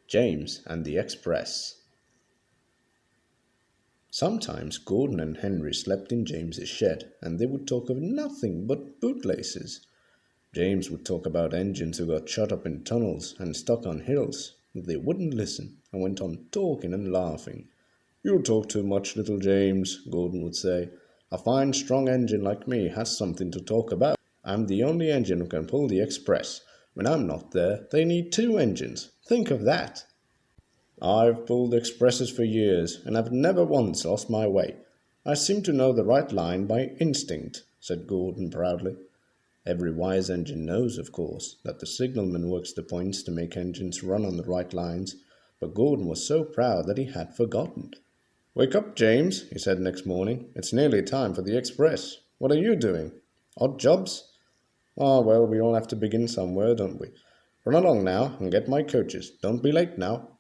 James and the Express. Sometimes Gordon and Henry slept in James's shed, and they would talk of nothing but bootlaces. James would talk about engines who got shut up in tunnels and stuck on hills, but they wouldn't listen and went on talking and laughing. "You talk too much, little James," Gordon would say. "A fine strong engine like me has something to talk about. I'm the only engine who can pull the express. When I'm not there, they need two engines. Think of that." "I've pulled expresses for years, and I've never once lost my way. I seem to know the right line by instinct," said Gordon proudly. Every wise engine knows, of course, that the signalman works the points to make engines run on the right lines, but Gordon was so proud that he had forgotten. "Wake up, James," he said next morning. "It's nearly time for the express. What are you doing? Odd jobs? Ah, well, we all have to begin somewhere, don't we? Run along now and get my coaches. Don't be late now."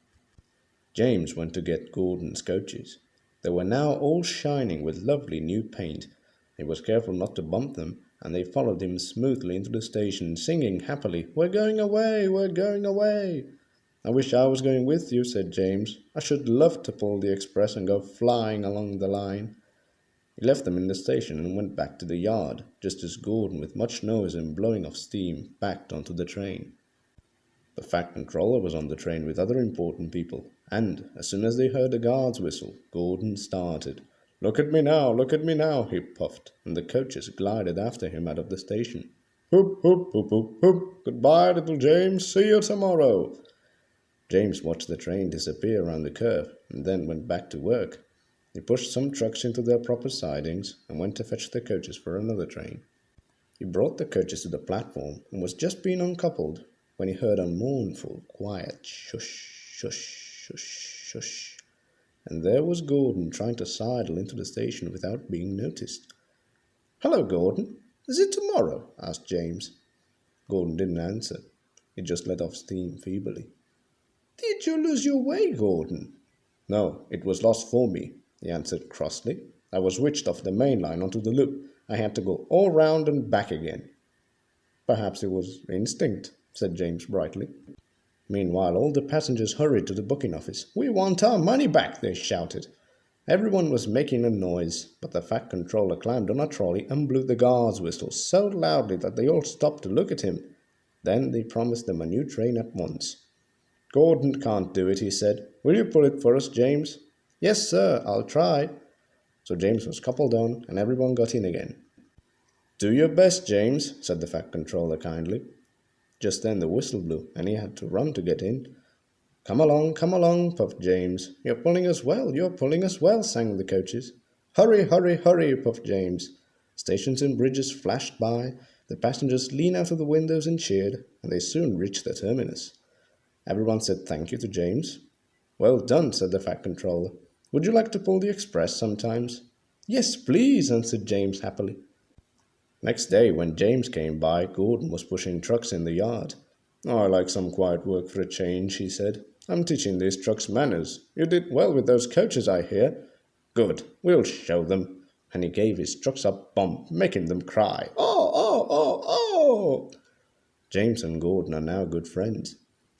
James went to get Gordon's coaches. They were now all shining with lovely new paint. He was careful not to bump them, and they followed him smoothly into the station, singing happily, "We're going away, we're going away." "I wish I was going with you," said James. "I should love to pull the express and go flying along the line." He left them in the station and went back to the yard, just as Gordon, with much noise and blowing of steam, backed onto the train. The Fat Controller was on the train with other important people, and as soon as they heard the guard's whistle, Gordon started. Look at me now," he puffed, and the coaches glided after him out of the station. "Hoop, hoop, hoop, hoop, hoop. Goodbye, little James. See you tomorrow." James watched the train disappear around the curve and then went back to work. He pushed some trucks into their proper sidings and went to fetch the coaches for another train. He brought the coaches to the platform and was just being uncoupled when he heard a mournful, quiet shush, shush, shush, shush. And there was Gordon trying to sidle into the station without being noticed. "Hello, Gordon. Is it tomorrow?" asked James. Gordon didn't answer. He just let off steam feebly. "Did you lose your way, Gordon?" "No, it was lost for me," he answered crossly. "I was switched off the main line onto the loop. I had to go all round and back again." "Perhaps it was instinct," said James brightly. Meanwhile, all the passengers hurried to the booking office. "We want our money back," they shouted. Everyone was making a noise, but the Fat Controller climbed on a trolley and blew the guard's whistle so loudly that they all stopped to look at him. Then they promised them a new train at once. "Gordon can't do it," he said. "Will you pull it for us, James?" "Yes, sir, I'll try." So James was coupled on, and everyone got in again. "Do your best, James," said the Fat Controller kindly. Just then the whistle blew, and he had to run to get in. Come along," puffed James. "You're pulling us well, you're pulling us well," sang the coaches. "Hurry, hurry, hurry," puffed James. Stations and bridges flashed by. The passengers leaned out of the windows and cheered, and they soon reached the terminus. Everyone said thank you to James. "Well done," said the Fat Controller. "Would you like to pull the express sometimes?" "Yes, please," answered James happily. Next day, when James came by, Gordon was pushing trucks in the yard. "I like some quiet work for a change," he said. "I'm teaching these trucks manners. You did well with those coaches, I hear." "Good, we'll show them." And he gave his trucks a bump, making them cry, "Oh, oh, oh, oh!" James and Gordon are now good friends.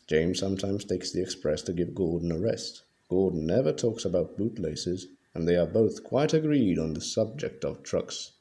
James sometimes takes the express to give Gordon a rest. Gordon never talks about bootlaces, and they are both quite agreed on the subject of trucks.